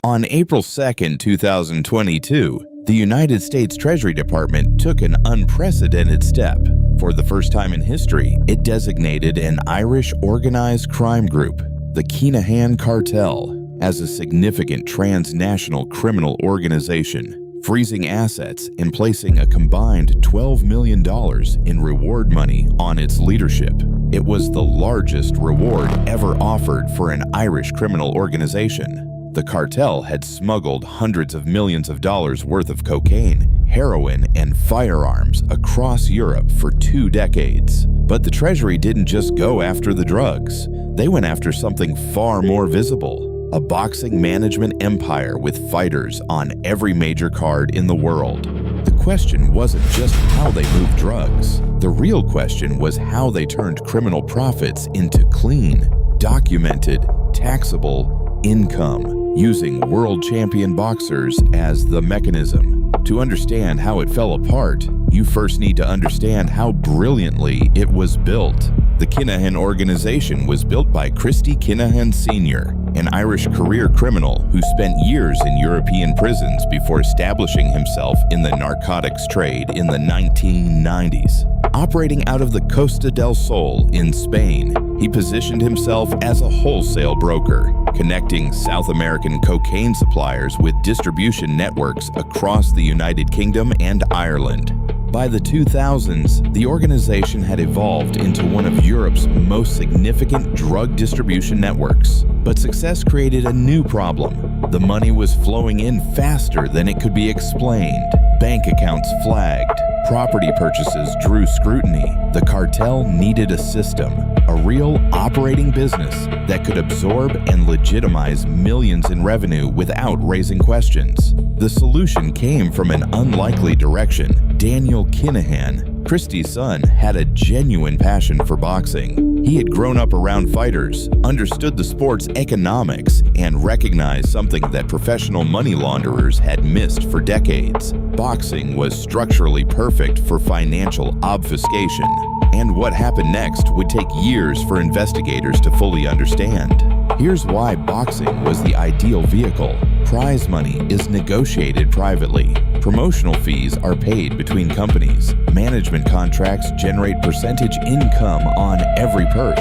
On April 2, 2022, the United States Treasury Department took an unprecedented step. For the first time in history, it designated an Irish organized crime group, the Kinahan Cartel, as a significant transnational criminal organization, freezing assets and placing a combined $12 million in reward money on its leadership. It was the largest reward ever offered for an Irish criminal organization. The cartel had smuggled hundreds of millions of dollars worth of cocaine, heroin, and firearms across Europe for 2 decades. But the Treasury didn't just go after the drugs. They went after something far more visible: a boxing management empire with fighters on every major card in the world. The question wasn't just how they moved drugs. The real question was how they turned criminal profits into clean, documented, taxable income, using world champion boxers as the mechanism. To understand how it fell apart, you first need to understand how brilliantly it was built. The Kinahan organization was built by Christy Kinahan Sr., an Irish career criminal who spent years in European prisons before establishing himself in the narcotics trade in the 1990s. Operating out of the Costa del Sol in Spain, he positioned himself as a wholesale broker, connecting South American cocaine suppliers with distribution networks across the United Kingdom and Ireland. By the 2000s, the organization had evolved into one of Europe's most significant drug distribution networks. But success created a new problem. The money was flowing in faster than it could be explained. Bank accounts flagged. Property purchases drew scrutiny. The cartel needed a system, a real operating business that could absorb and legitimize millions in revenue without raising questions. The solution came from an unlikely direction. Daniel Kinahan, Christy's son, had a genuine passion for boxing. He had grown up around fighters, understood the sport's economics, and recognized something that professional money launderers had missed for decades. Boxing was structurally perfect for financial obfuscation, and what happened next would take years for investigators to fully understand. Here's why boxing was the ideal vehicle. Prize money is negotiated privately. Promotional fees are paid between companies. Management contracts generate percentage income on every purse.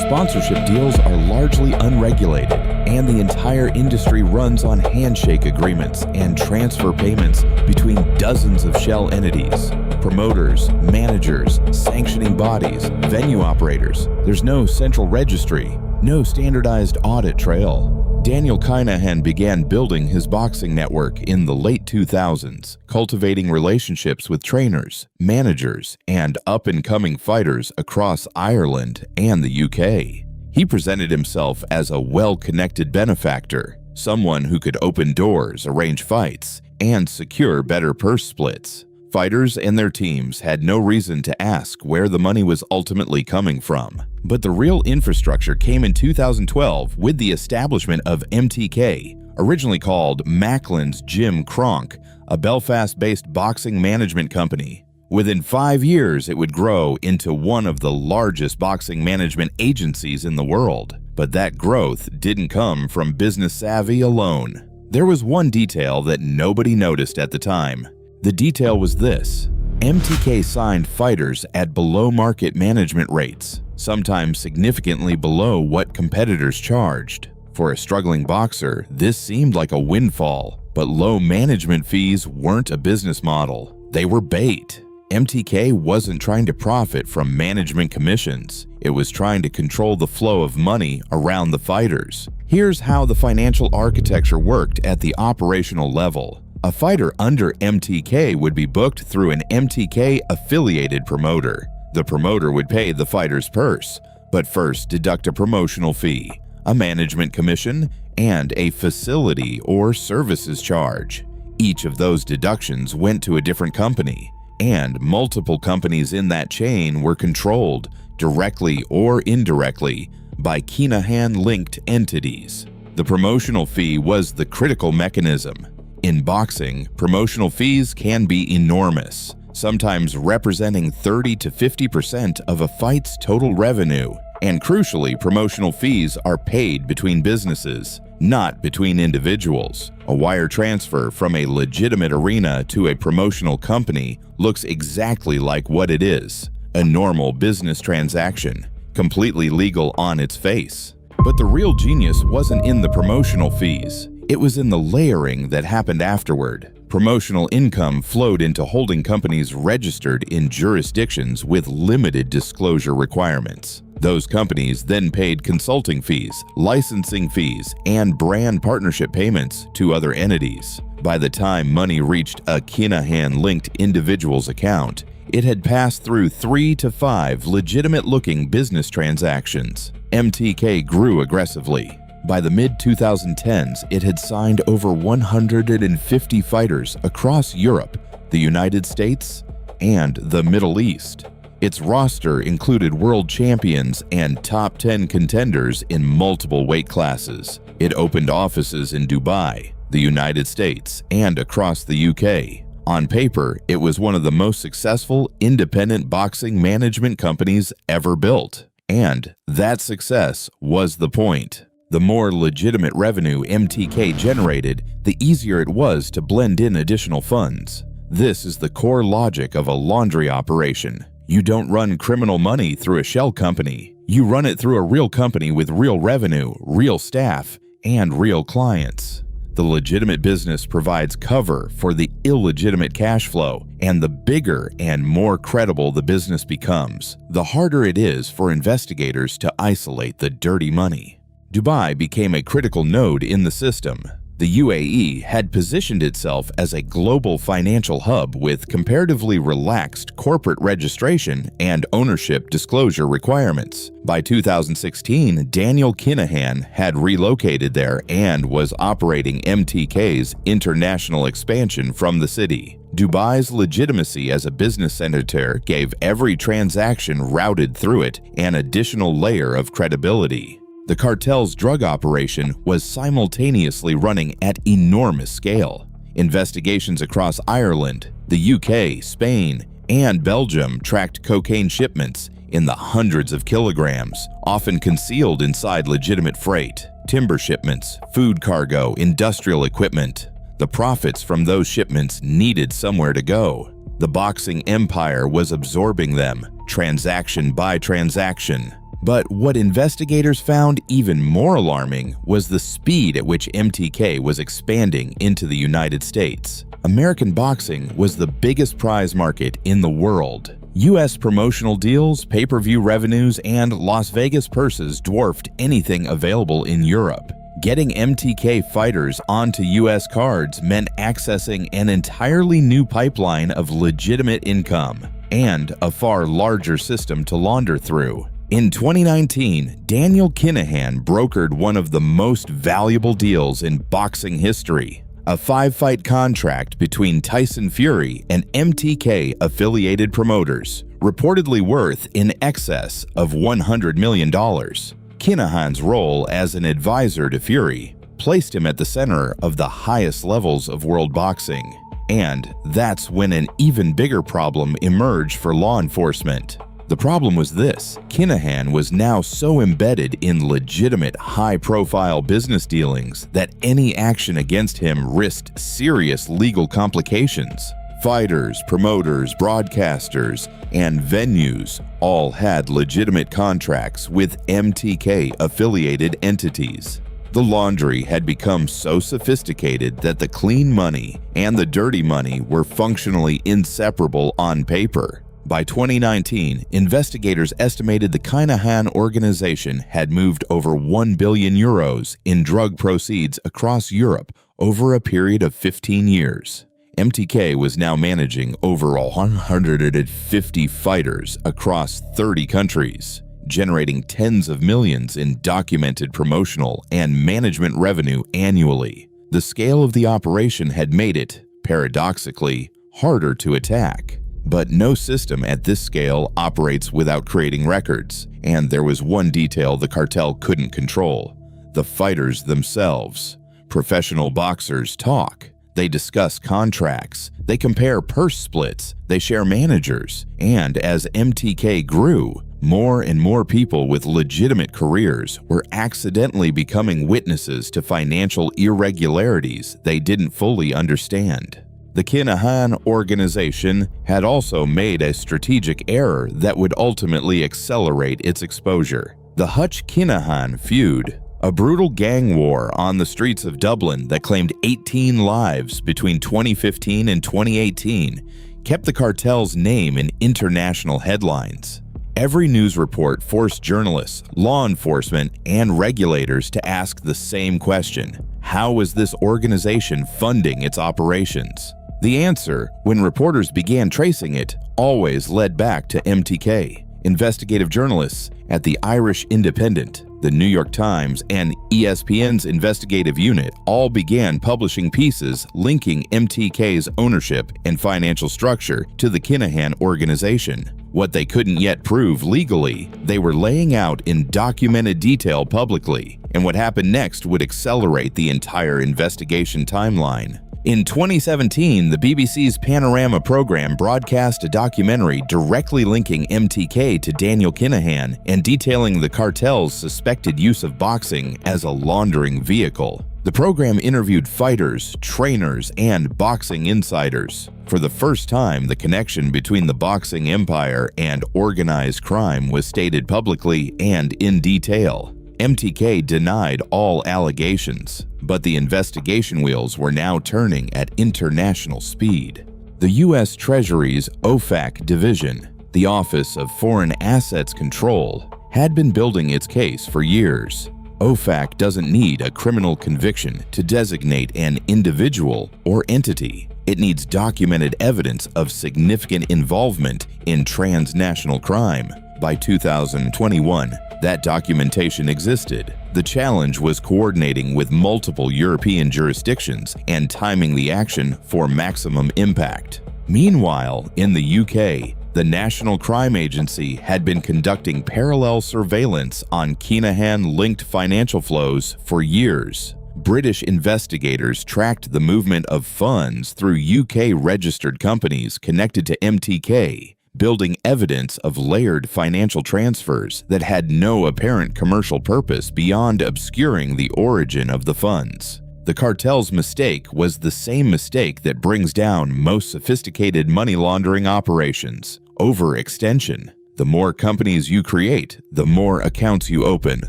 Sponsorship deals are largely unregulated, and the entire industry runs on handshake agreements and transfer payments between dozens of shell entities. Promoters, managers, sanctioning bodies, venue operators. There's no central registry, no standardized audit trail. Daniel Kinahan began building his boxing network in the late 2000s, cultivating relationships with trainers, managers, and up-and-coming fighters across Ireland and the UK. He presented himself as a well-connected benefactor, someone who could open doors, arrange fights, and secure better purse splits. Fighters and their teams had no reason to ask where the money was ultimately coming from. But the real infrastructure came in 2012 with the establishment of MTK, originally called Macklin's Jim Kronk, a Belfast-based boxing management company. Within 5 years, it would grow into one of the largest boxing management agencies in the world. But that growth didn't come from business savvy alone. There was one detail that nobody noticed at the time. The detail was this: MTK signed fighters at below-market management rates, sometimes significantly below what competitors charged. For a struggling boxer, this seemed like a windfall, but low management fees weren't a business model. They were bait. MTK wasn't trying to profit from management commissions. It was trying to control the flow of money around the fighters. Here's how the financial architecture worked at the operational level. A fighter under MTK would be booked through an MTK-affiliated promoter. The promoter would pay the fighter's purse, but first deduct a promotional fee, a management commission, and a facility or services charge. Each of those deductions went to a different company, and multiple companies in that chain were controlled, directly or indirectly, by Kinahan-linked entities. The promotional fee was the critical mechanism. In boxing, promotional fees can be enormous, sometimes representing 30 to 50% of a fight's total revenue. And crucially, promotional fees are paid between businesses, not between individuals. A wire transfer from a legitimate arena to a promotional company looks exactly like what it is: a normal business transaction, completely legal on its face. But the real genius wasn't in the promotional fees. It was in the layering that happened afterward. Promotional income flowed into holding companies registered in jurisdictions with limited disclosure requirements. Those companies then paid consulting fees, licensing fees, and brand partnership payments to other entities. By the time money reached a Kinahan-linked individual's account, it had passed through 3 to 5 legitimate-looking business transactions. MTK grew aggressively. By the mid-2010s, it had signed over 150 fighters across Europe, the United States, and the Middle East. Its roster included world champions and top 10 contenders in multiple weight classes. It opened offices in Dubai, the United States, and across the UK. On paper, it was one of the most successful independent boxing management companies ever built. And that success was the point. The more legitimate revenue MTK generated, the easier it was to blend in additional funds. This is the core logic of a laundry operation. You don't run criminal money through a shell company. You run it through a real company with real revenue, real staff, and real clients. The legitimate business provides cover for the illegitimate cash flow, and the bigger and more credible the business becomes, the harder it is for investigators to isolate the dirty money. Dubai became a critical node in the system. The UAE had positioned itself as a global financial hub with comparatively relaxed corporate registration and ownership disclosure requirements. By 2016, Daniel Kinahan had relocated there and was operating MTK's international expansion from the city. Dubai's legitimacy as a business center gave every transaction routed through it an additional layer of credibility. The cartel's drug operation was simultaneously running at enormous scale. Investigations across Ireland, the UK, Spain, and Belgium tracked cocaine shipments in the hundreds of kilograms, often concealed inside legitimate freight, timber shipments, food cargo, industrial equipment. The profits from those shipments needed somewhere to go. The boxing empire was absorbing them, transaction by transaction. But what investigators found even more alarming was the speed at which MTK was expanding into the United States. American boxing was the biggest prize market in the world. U.S. promotional deals, pay-per-view revenues, and Las Vegas purses dwarfed anything available in Europe. Getting MTK fighters onto U.S. cards meant accessing an entirely new pipeline of legitimate income and a far larger system to launder through. In 2019, Daniel Kinahan brokered one of the most valuable deals in boxing history, a 5-fight contract between Tyson Fury and MTK affiliated promoters, reportedly worth in excess of $100 million. Kinahan's role as an advisor to Fury placed him at the center of the highest levels of world boxing. And that's when an even bigger problem emerged for law enforcement. The problem was this: Kinahan was now so embedded in legitimate, high-profile business dealings that any action against him risked serious legal complications. Fighters, promoters, broadcasters, and venues all had legitimate contracts with MTK-affiliated entities. The laundry had become so sophisticated that the clean money and the dirty money were functionally inseparable on paper. By 2019, investigators estimated the Kinahan organization had moved over 1 billion euros in drug proceeds across Europe over a period of 15 years. MTK was now managing over 150 fighters across 30 countries, generating tens of millions in documented promotional and management revenue annually. The scale of the operation had made it, paradoxically, harder to attack. But no system at this scale operates without creating records, and there was one detail the cartel couldn't control: the fighters themselves. Professional boxers talk. They discuss contracts. They compare purse splits. They share managers. And as MTK grew, more and more people with legitimate careers were accidentally becoming witnesses to financial irregularities they didn't fully understand. The Kinahan organization had also made a strategic error that would ultimately accelerate its exposure. The Hutch-Kinahan feud, a brutal gang war on the streets of Dublin that claimed 18 lives between 2015 and 2018, kept the cartel's name in international headlines. Every news report forced journalists, law enforcement, and regulators to ask the same question: how was this organization funding its operations? The answer, when reporters began tracing it, always led back to MTK. Investigative journalists at the Irish Independent, the New York Times, and ESPN's investigative unit all began publishing pieces linking MTK's ownership and financial structure to the Kinahan organization. What they couldn't yet prove legally, they were laying out in documented detail publicly, and what happened next would accelerate the entire investigation timeline. In 2017, the BBC's Panorama program broadcast a documentary directly linking MTK to Daniel Kinahan and detailing the cartel's suspected use of boxing as a laundering vehicle. The program interviewed fighters, trainers, and boxing insiders. For the first time, the connection between the boxing empire and organized crime was stated publicly and in detail. MTK denied all allegations, but the investigation wheels were now turning at international speed. The U.S. Treasury's OFAC division, the Office of Foreign Assets Control, had been building its case for years. OFAC doesn't need a criminal conviction to designate an individual or entity. It needs documented evidence of significant involvement in transnational crime. By 2021, that documentation existed. The challenge was coordinating with multiple European jurisdictions and timing the action for maximum impact. Meanwhile, in the UK, the National Crime Agency had been conducting parallel surveillance on Kinahan-linked financial flows for years. British investigators tracked the movement of funds through UK-registered companies connected to MTK, building evidence of layered financial transfers that had no apparent commercial purpose beyond obscuring the origin of the funds. The cartel's mistake was the same mistake that brings down most sophisticated money laundering operations: overextension. The more companies you create, the more accounts you open,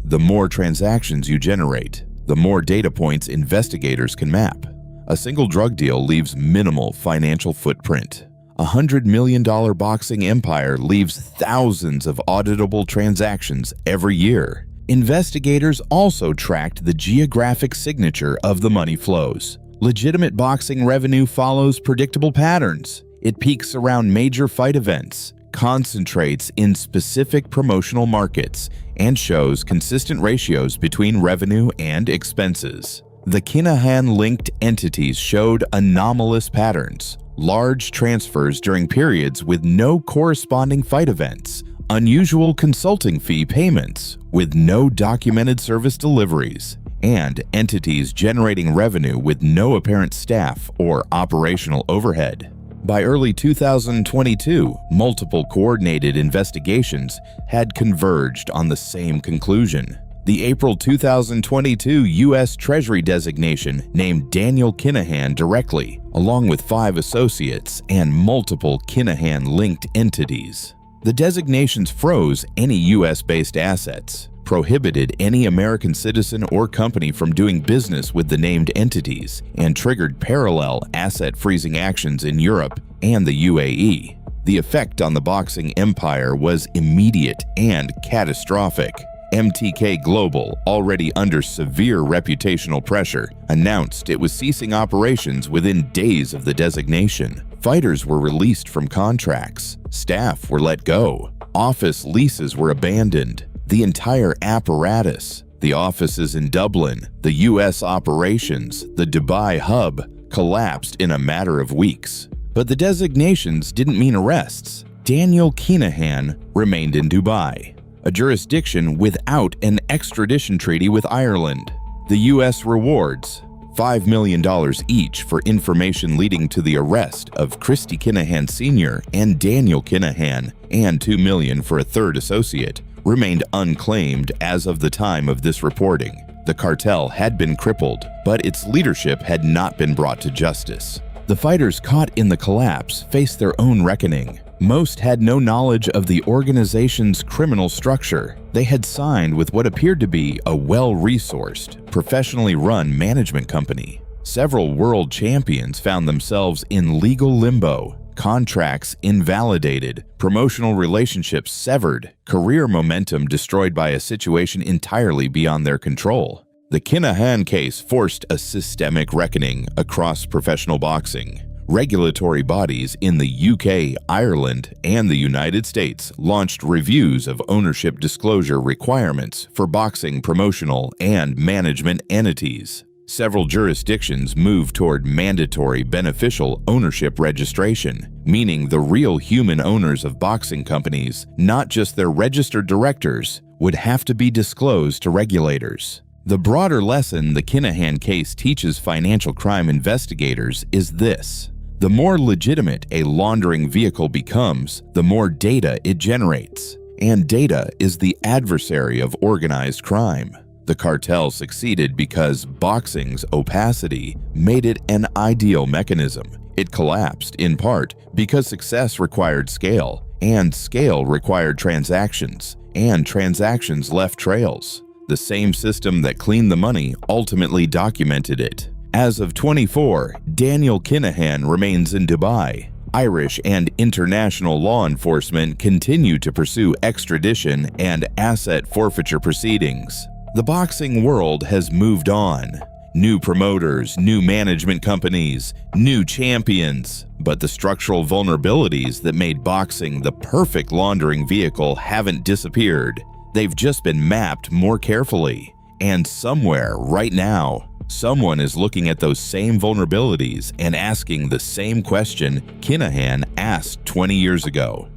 the more transactions you generate, the more data points investigators can map. A single drug deal leaves minimal financial footprint. A $100 million boxing empire leaves thousands of auditable transactions every year. Investigators also tracked the geographic signature of the money flows. Legitimate boxing revenue follows predictable patterns. It peaks around major fight events, concentrates in specific promotional markets, and shows consistent ratios between revenue and expenses. The Kinahan-linked entities showed anomalous patterns: large transfers during periods with no corresponding fight events, unusual consulting fee payments with no documented service deliveries, and entities generating revenue with no apparent staff or operational overhead. By early 2022, multiple coordinated investigations had converged on the same conclusion. The April 2022 U.S. Treasury designation named Daniel Kinahan directly, along with 5 associates and multiple Kinahan-linked entities. The designations froze any U.S.-based assets, prohibited any American citizen or company from doing business with the named entities, and triggered parallel asset-freezing actions in Europe and the UAE. The effect on the boxing empire was immediate and catastrophic. MTK Global, already under severe reputational pressure, announced it was ceasing operations within days of the designation. Fighters were released from contracts. Staff were let go. Office leases were abandoned. The entire apparatus, the offices in Dublin, the U.S. operations, the Dubai hub, collapsed in a matter of weeks. But the designations didn't mean arrests. Daniel Kinahan remained in Dubai, a jurisdiction without an extradition treaty with Ireland. The U.S. rewards, $5 million each for information leading to the arrest of Christy Kinahan Sr. and Daniel Kinahan, and $2 million for a third associate, remained unclaimed as of the time of this reporting. The cartel had been crippled, but its leadership had not been brought to justice. The fighters caught in the collapse faced their own reckoning. Most had no knowledge of the organization's criminal structure. They had signed with what appeared to be a well-resourced, professionally run management company. Several world champions found themselves in legal limbo, contracts invalidated, promotional relationships severed, career momentum destroyed by a situation entirely beyond their control. The Kinahan case forced a systemic reckoning across professional boxing. Regulatory bodies in the UK, Ireland, and the United States launched reviews of ownership disclosure requirements for boxing promotional and management entities. Several jurisdictions moved toward mandatory beneficial ownership registration, meaning the real human owners of boxing companies, not just their registered directors, would have to be disclosed to regulators. The broader lesson the Kinahan case teaches financial crime investigators is this: the more legitimate a laundering vehicle becomes, the more data it generates. And data is the adversary of organized crime. The cartel succeeded because boxing's opacity made it an ideal mechanism. It collapsed in part because success required scale, and scale required transactions, and transactions left trails. The same system that cleaned the money ultimately documented it. As of 24, Daniel Kinahan remains in Dubai. Irish and international law enforcement continue to pursue extradition and asset forfeiture proceedings. The boxing world has moved on. New promoters, new management companies, new champions. But the structural vulnerabilities that made boxing the perfect laundering vehicle haven't disappeared. They've just been mapped more carefully. And somewhere, right now, someone is looking at those same vulnerabilities and asking the same question Kinahan asked 20 years ago.